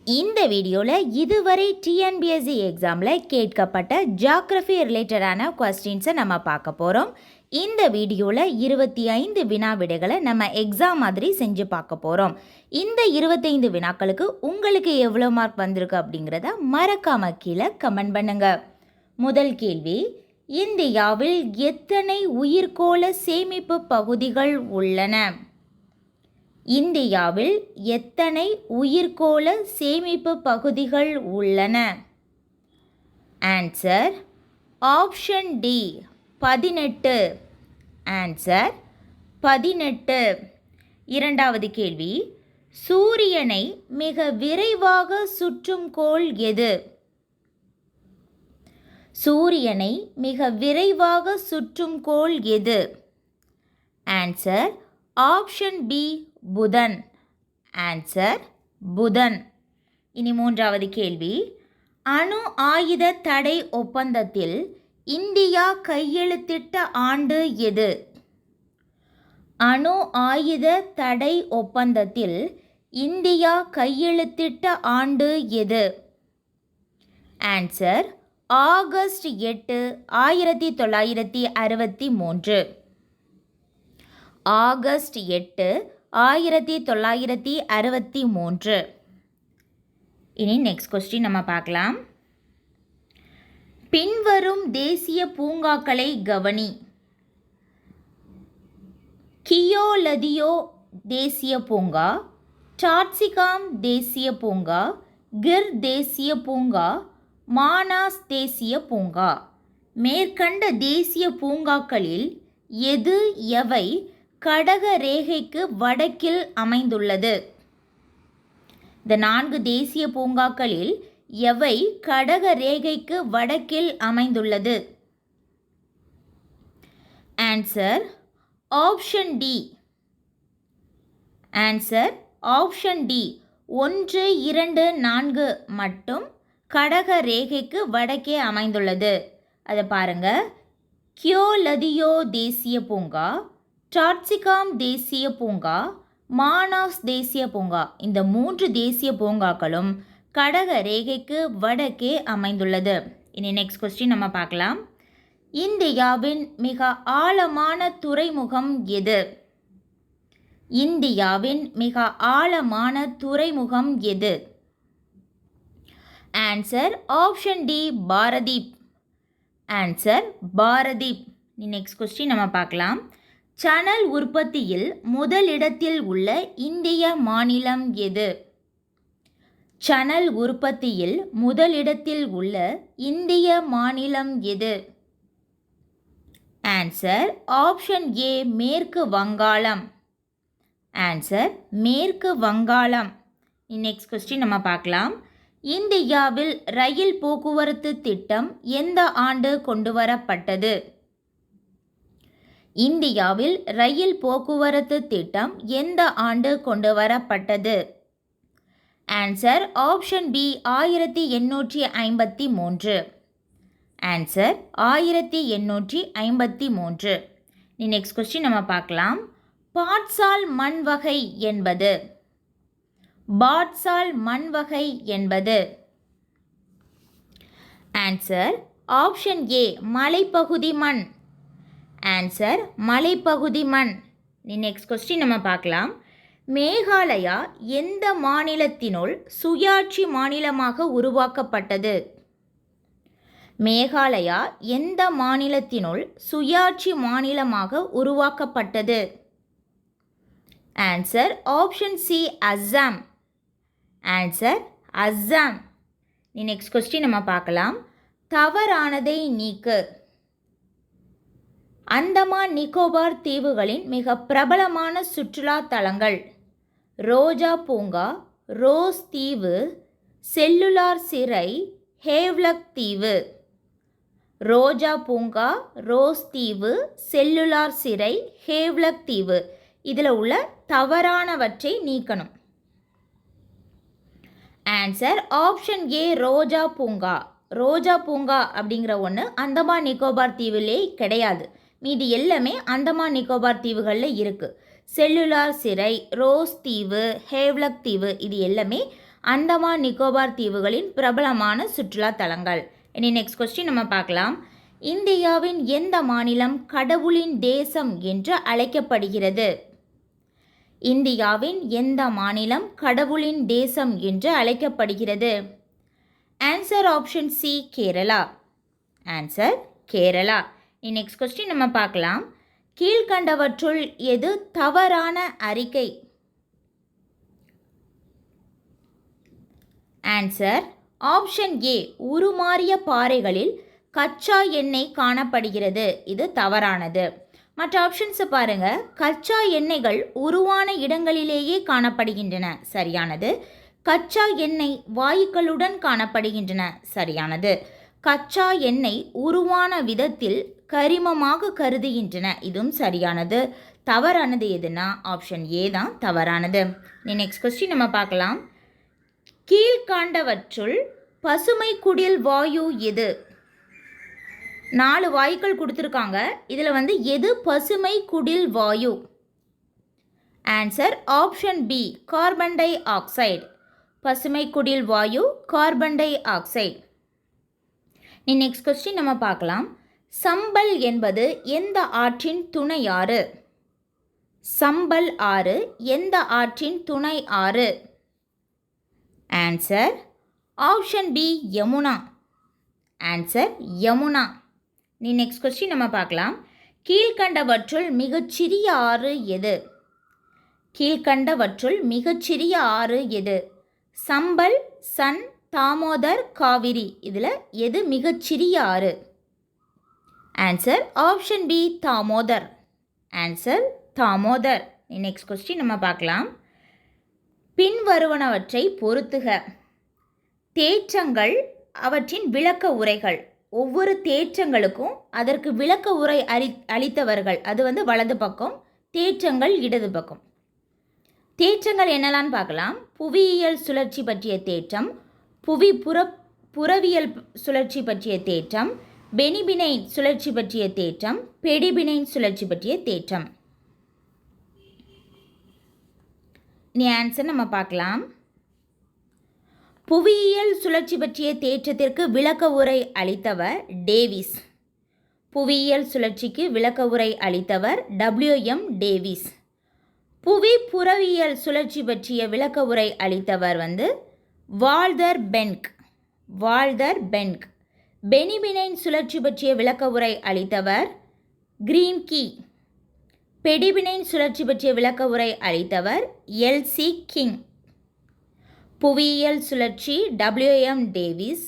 இந்த வீடியோவில் இதுவரை டிஎன்பிஎஸ்சி எக்ஸாமில் கேட்கப்பட்ட ஜியாகிரஃபி ரிலேட்டடான கொஸ்டின்ஸை நம்ம பார்க்க போகிறோம். இந்த வீடியோவில் 25 வினா விடைகளை நம்ம எக்ஸாம் மாதிரி செஞ்சு பார்க்க போகிறோம். இந்த 25 வினாக்களுக்கு உங்களுக்கு எவ்வளோ மார்க் வந்திருக்கு அப்படிங்கிறத மறக்காம கீழே கமெண்ட் பண்ணுங்க. முதல் கேள்வி, இந்தியாவில் எத்தனை உயிர்க்கோள சேமிப்பு பகுதிகள் உள்ளன? இந்தியாவில் எத்தனை உயிர்க்கோள சேமிப்பு பகுதிகள் உள்ளன? Answer option D 18. ஆன்சர் 18. இரண்டாவது கேள்வி, சூரியனை மிக விரைவாக சுற்றும் கோள் எது? சூரியனை மிக விரைவாக சுற்றும் கோள் எது? ஆன்சர் ஆப்ஷன் பி புதன். ஆன்சர் புதன். இனி மூன்றாவது கேள்வி, அணு ஆயுத தடை ஒப்பந்தத்தில் இந்தியா கையெழுத்திட்ட ஆண்டு எது? அணு ஆயுத தடை ஒப்பந்தத்தில் இந்தியா கையெழுத்திட்ட ஆண்டு எது? Answer August 8, 1963. ஆகஸ்ட் 8, 1963. இனி நெக்ஸ்ட் கொஸ்டின் நம்ம பார்க்கலாம். பின்வரும் தேசிய பூங்காக்களை கவனி. கியோலதியோ தேசிய பூங்கா, சாட்சிகாம் தேசிய பூங்கா, கிர் தேசிய பூங்கா, மானாஸ் தேசிய பூங்கா. மேற்கண்ட தேசிய பூங்காக்களில் எது எவை கடக ரேகைக்கு வடக்கில் அமைந்துள்ளது? இந்த 4 தேசிய பூங்காக்களில் எவை கடக ரேகைக்கு வடக்கில் அமைந்துள்ளது? Answer option D. Answer option D 1, 2, 4 மட்டும் கடக ரேகைக்கு வடக்கே அமைந்துள்ளது. அதை பாருங்க, கியோலதியோ தேசிய பூங்கா, சாட்சிகாம் தேசிய பூங்கா, மானாஸ் தேசிய பூங்கா. இந்த 3 தேசிய பூங்காக்களும் கடக ரேகைக்கு வடக்கே அமைந்துள்ளது. இனி நெக்ஸ்ட் கொஸ்டின் நம்ம பார்க்கலாம். இந்தியாவின் மிக ஆழமான துறைமுகம் எது? இந்தியாவின் மிக ஆழமான துறைமுகம் எது? Answer option D Paradip. Answer Paradip. Next question நம்ம பார்க்கலாம். சணல் உற்பத்தியில் முதலிடத்தில் உள்ள இந்திய மாநிலம் எது? சணல் உற்பத்தியில் முதலிடத்தில் உள்ள இந்திய மாநிலம் எது? ஆன்சர் ஆப்ஷன் ஏ மேற்கு வங்காளம். ஆன்சர் மேற்கு வங்காளம். நெக்ஸ்ட் கொஸ்டின் நம்ம பார்க்கலாம். இந்தியாவில் ரயில் போக்குவரத்து திட்டம் எந்த ஆண்டு கொண்டு வரப்பட்டது? இந்தியாவில் ரயில் போக்குவரத்து திட்டம் எந்த ஆண்டு கொண்டு வரப்பட்டது? Answer option B 1853. Answer 1853. Next question நம்ம பார்க்கலாம். பாட்சால் மண் வகை என்பது? பாட்சால் மண் வகை என்பது? ஆன்சர் ஆப்ஷன் ஏ மலைப்பகுதி மண். ஆன்சர் மலைப்பகுதி மண். நெக்ஸ்ட் கொஸ்டின் நம்ம பார்க்கலாம். மேகாலயா எந்த மாநிலத்தினுள் சுயாட்சி மாநிலமாக உருவாக்கப்பட்டது? மேகாலயா எந்த மாநிலத்தினுள் சுயாட்சி மாநிலமாக உருவாக்கப்பட்டது? Answer option C Assam. Answer Assam. Next question நம்ம பார்க்கலாம். தவறானதை நீக்கு. அந்தமான் நிக்கோபார் தீவுகளின் மிக பிரபலமான சுற்றுலா தலங்கள்: ரோஜா பூங்கா, ரோஸ் தீவு, செல்லுலார் சிறை, ஹேவ்லக் தீவு. ரோஜா பூங்கா, ரோஸ் தீவு, செல்லுலார் சிறை, ஹேவ்லக் தீவு. இதில் உள்ள தவறானவற்றை நீக்கணும். ஆன்சர் ஆப்ஷன் ஏ ரோஜா பூங்கா. ரோஜா பூங்கா அப்படிங்கிற ஒன்று அந்தமான் நிக்கோபார் தீவிலே கிடையாது. மீதி எல்லாமே அந்தமான் நிக்கோபார் தீவுகளில் இருக்குது. செல்லுலார் சிறை, ரோஸ் தீவு, ஹேவ்லக் தீவு இது எல்லாமே அந்தமான் நிக்கோபார் தீவுகளின் பிரபலமான சுற்றுலா தலங்கள். இனி நெக்ஸ்ட் கொஸ்டின் நம்ம பார்க்கலாம். இந்தியாவின் எந்த மாநிலம் கடவுளின் தேசம் என்று அழைக்கப்படுகிறது? இந்தியாவின் எந்த மாநிலம் கடவுளின் தேசம் என்று அழைக்கப்படுகிறது? Answer option C, Kerala. Answer Kerala. Next question நம்ம பார்க்கலாம். கீழ்கண்டவற்றுள் எது தவறான அறிக்கை? ஆன்சர் ஆப்ஷன் ஏ, உருமாறிய பாறைகளில் கச்சா எண்ணெய் காணப்படுகிறது. இது தவறானது. மற்ற ஆப்ஷன்ஸை பாருங்க. கச்சா எண்ணெய்கள் உருவான இடங்களிலேயே காணப்படுகின்றன. சரியானது. கச்சா எண்ணெய் வாயுக்களுடன் காணப்படுகின்றன. சரியானது. கச்சா எண்ணெய் உருவான விதத்தில் கரிமமாக கருதுகின்றன. இதுவும் சரியானது. தவறானது எதுனா ஆப்ஷன் ஏ தான் தவறானது. நெக்ஸ்ட் கொஸ்டின் நம்ம பார்க்கலாம். கீழ்காண்டவற்றுள் பசுமை குடில் வாயு எது? 4 வாயுக்கள் கொடுத்துருக்காங்க. இதில் எது பசுமை குடில் வாயு? Answer option B, carbon dioxide. பசுமை குடில் வாயு carbon dioxide. Next question நம்ம பார்க்கலாம். சம்பல் என்பது எந்த ஆற்றின் துணை ஆறு? சம்பல் ஆறு எந்த ஆற்றின் துணை ஆறு? Answer option B, Yamuna. Answer Yamuna. Next question நம்ம பார்க்கலாம். கீழ்கண்டவற்றுள் மிகச்சிறிய ஆறு எது? கீழ்கண்டவற்றுள் மிகச்சிறிய ஆறு எது? சம்பல், சன், தாமோதர், காவிரி. இதில் எது மிகச்சிறிய ஆறு? Answer option B, Damodar. Answer Damodar. Next question நம்ம பார்க்கலாம். பின்வருவனவற்றை பொருத்துக. தேற்றங்கள், அவற்றின் விளக்க உரைகள். ஒவ்வொரு தேற்றங்களுக்கும் அதற்கு விளக்க உரை அளித்தவர்கள். அது வலது பக்கம், தேற்றங்கள் இடது பக்கம். தேற்றங்கள் என்னெல்லாம் பார்க்கலாம். புவியியல் சுழற்சி பற்றிய தேற்றம், புறவியல் சுழற்சி பற்றிய தேற்றம், பெனிபினைன் சுழற்சி பற்றிய தேற்றம், பெடிபினைன் சுழற்சி பற்றிய தேற்றம். இனி ஆன்சர் நம்ம பார்க்கலாம். புவியியல் சுழற்சி பற்றிய தேற்றத்திற்கு விளக்க உரை அளித்தவர் டேவிஸ். புவியியல் சுழற்சிக்கு விளக்க உரை அளித்தவர் WM டேவிஸ். புவி புறவியல் சுழற்சி பற்றிய விளக்க உரை அளித்தவர் வால்தர் பென்க். வால்தர் பென்க். பெனிபினைன் சுழற்சி பற்றிய விளக்க உரை அளித்தவர் கிரீம்கி. பெடிபினைன் சுழற்சி பற்றிய விளக்க உரை அளித்தவர் LC கிங். புவியியல் சுழற்சி WM டேவிஸ்.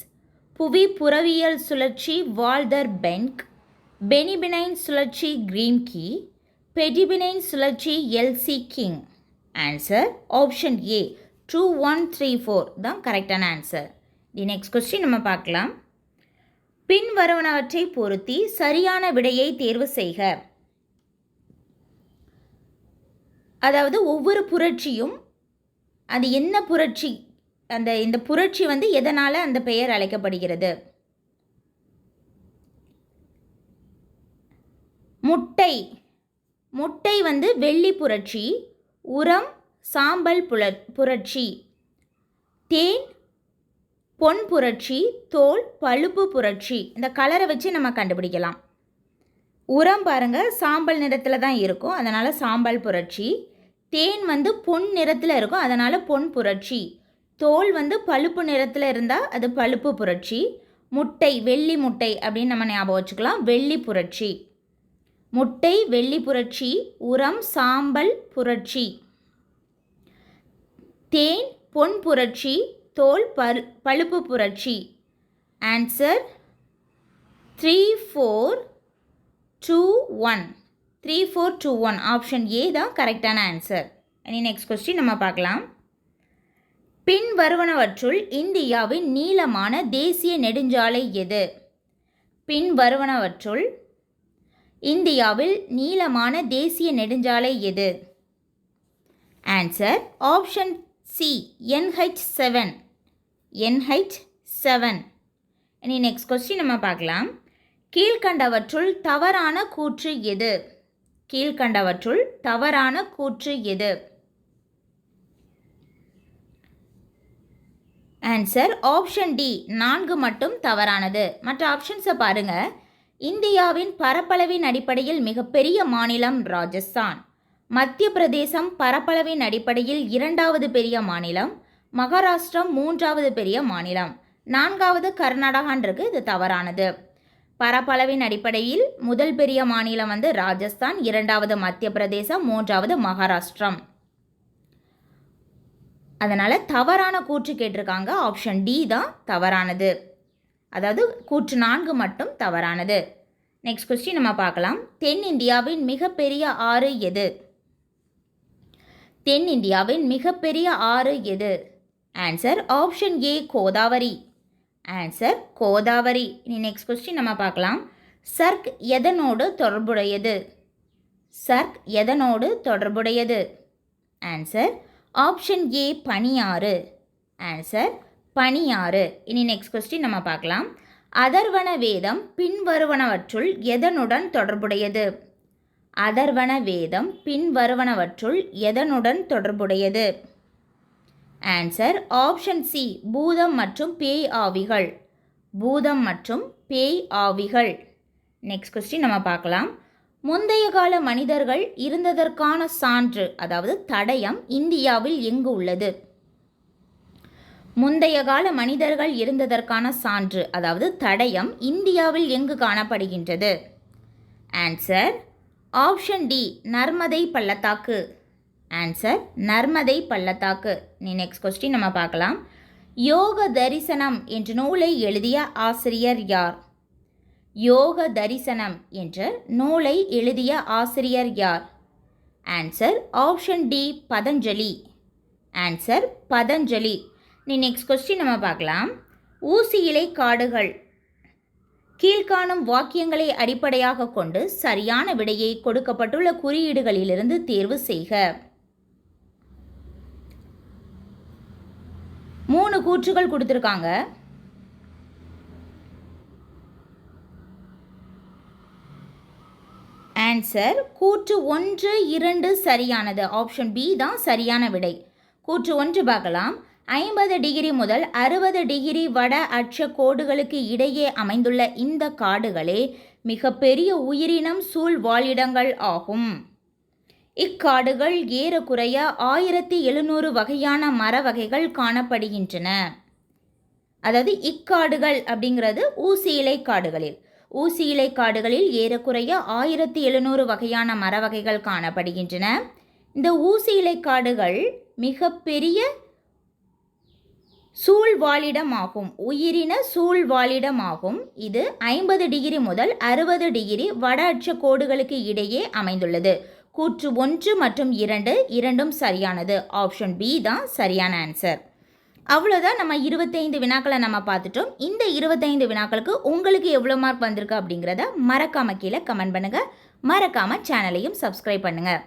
புவி புறவியல் சுழற்சி வால்தர் பென்க். பெனிபினைன் சுழற்சி கிரீம்கி. பெடிபினைன் சுழற்சி LC கிங். ஆன்சர் ஆப்ஷன் ஏ, 2, 1, 3, 4 தான் கரெக்டான ஆன்சர். நெக்ஸ்ட் கொஸ்டின் நம்ம பார்க்கலாம். பின்வருவனவற்றை பொருத்தி சரியான விடையை தேர்வு செய்க. அதாவது ஒவ்வொரு புரட்சியும் அது என்ன புரட்சி, இந்த புரட்சி எதனால் அந்த பெயர் அழைக்கப்படுகிறது? முட்டை. முட்டை வெள்ளி புரட்சி. உரம் சாம்பல் புரட்சி. தேன் பொன் புரட்சி. தோல் பழுப்பு புரட்சி. இந்த கலரை வச்சு நம்ம கண்டுபிடிக்கலாம். உரம் பாருங்கள் சாம்பல் நிறத்தில் தான் இருக்கும், அதனால் சாம்பல் புரட்சி. தேன் பொன் நிறத்தில் இருக்கும், அதனால் பொன் புரட்சி. தோல் பழுப்பு நிறத்தில் இருந்தால் அது பழுப்பு புரட்சி. முட்டை வெள்ளி முட்டை அப்படின்னு நம்ம ஞாபகம் வச்சுக்கலாம், வெள்ளி புரட்சி. முட்டை வெள்ளி புரட்சி. உரம் சாம்பல் புரட்சி. தேன் பொன் புரட்சி. தோல் பழுப்பு புரட்சி. ஆன்சர் 3, 4, 2, 1. 3, 4, 2, 1 ஆப்ஷன் ஏ தான் கரெக்டான ஆன்சர். நெக்ஸ்ட் கொஸ்டின் நம்ம பார்க்கலாம். பின்வருவனவற்றுள் இந்தியாவின் நீளமான தேசிய நெடுஞ்சாலை எது? பின்வருவனவற்றுள் இந்தியாவில் நீளமான தேசிய நெடுஞ்சாலை எது? Answer option C, NH7. NH7. இனி நெக்ஸ்ட் கொஸ்டின் நம்ம பார்க்கலாம். கீழ்கண்டவற்றுள் தவறான கூற்று எது? கீழ்கண்டவற்றுள் தவறான கூற்று எது? ஆன்சர் ஆப்ஷன் டி 4 மட்டும் தவறானது. மற்ற ஆப்ஷன்ஸை பாருங்கள். இந்தியாவின் பரப்பளவின் அடிப்படையில் மிகப்பெரிய மாநிலம் ராஜஸ்தான். மத்திய பிரதேசம் பரப்பளவின் அடிப்படையில் 2வது பெரிய மாநிலம். மகாராஷ்டிரம் 3வது பெரிய மாநிலம். 4வது கர்நாடகான்றது இது தவறானது. பரப்பளவின் அடிப்படையில் முதல் பெரிய மாநிலம் ராஜஸ்தான், 2வது மத்திய பிரதேசம், 3வது மகாராஷ்டிரம். அதனால் தவறான கூற்று கேட்டிருக்காங்க. ஆப்ஷன் டி தான் தவறானது. அதாவது கூற்று 4 மட்டும் தவறானது. நெக்ஸ்ட் கொஸ்டின் நம்ம பார்க்கலாம். தென்னிந்தியாவின் மிகப்பெரிய ஆறு எது? தென்னிந்தியாவின் மிகப்பெரிய ஆறு எது? ஆன்சர் ஆப்ஷன் ஏ கோதாவரி. ஆன்சர் கோதாவரி. இனி நெக்ஸ்ட் கொஸ்டின் நம்ம பார்க்கலாம். சர்க் எதனோடு தொடர்புடையது? சர்க் எதனோடு தொடர்புடையது? ஆன்சர் ஆப்ஷன் ஏ பனியாறு. ஆன்சர் பனியாறு. இனி நெக்ஸ்ட் கொஸ்டின் நம்ம பார்க்கலாம். அதர்வண வேதம் பின்வருவனவற்றுள் எதனுடன் தொடர்புடையது? அதர்வண வேதம் பின்வருவனவற்றுள் எதனுடன் தொடர்புடையது? ஆன்சர் ஆப்ஷன் சி பூதம் மற்றும் பேய் ஆவிகள். பூதம் மற்றும் பேய் ஆவிகள். நெக்ஸ்ட் கொஸ்டின் நம்ம பார்க்கலாம். முந்தைய கால மனிதர்கள் இருந்ததற்கான சான்று, அதாவது தடயம், இந்தியாவில் எங்கு உள்ளது? முந்தைய கால மனிதர்கள் இருந்ததற்கான சான்று, அதாவது தடயம், இந்தியாவில் எங்கு காணப்படுகின்றது? ஆன்சர் ஆப்ஷன் டி நர்மதை பள்ளத்தாக்கு. ஆன்சர் நர்மதை பள்ளத்தாக்கு. நீ நெக்ஸ்ட் கொஸ்டின் நம்ம பார்க்கலாம். யோக தரிசனம் என்ற நூலை எழுதிய ஆசிரியர் யார்? யோக தரிசனம் என்ற நூலை எழுதிய ஆசிரியர் யார்? Answer option D Patanjali. Answer Patanjali. நீ நெக்ஸ்ட் கொஸ்டின் நம்ம பார்க்கலாம். ஊசி இலை காடுகள் கீழ்காணும் வாக்கியங்களை அடிப்படையாக கொண்டு சரியான விடையை கொடுக்கப்பட்டுள்ள குறியீடுகளிலிருந்து தேர்வு செய்க. 3 கூற்றுகள் கொடுத்துருக்காங்க. ஆன்சர் கூற்று 1, 2 சரியானது. ஆப்ஷன் பி தான் சரியான விடை. கூற்று 1 பார்க்கலாம். 50 டிகிரி முதல் 60 டிகிரி வட அட்ச கோடுகளுக்கு இடையே அமைந்துள்ள இந்த காடுகளே மிகப்பெரிய உயிரினம் சூழ் வாழிடங்கள் ஆகும். இக்காடுகள் ஏறக்குறைய 1700 வகையான மர வகைகள் காணப்படுகின்றன. அதாவது இக்காடுகள் அப்படிங்கிறது ஊசி இலை காடுகளில். ஊசி இலை காடுகளில் ஏறக்குறைய 1700 வகையான மர வகைகள் காணப்படுகின்றன. இந்த ஊசி இலை காடுகள் மிகப்பெரிய சூழ்வாழிடமாகும், உயிரின சூழ்வாழிடமாகும். இது 50 டிகிரி முதல் 60 டிகிரி வட அட்ச கோடுகளுக்கு இடையே அமைந்துள்ளது. கூற்று 1 மற்றும் 2 இரண்டும் சரியானது. ஆப்ஷன் பி தான் சரியான ஆன்சர். அவ்வளோதான். நம்ம 25 வினாக்களை நம்ம பார்த்துட்டோம். இந்த 25 வினாக்களுக்கு உங்களுக்கு எவ்வளோ மார்க் வந்திருக்கு அப்படிங்கிறத மறக்காமல் கீழே கமெண்ட் பண்ணுங்கள். மறக்காமல் சேனலையும் சப்ஸ்கிரைப் பண்ணுங்கள்.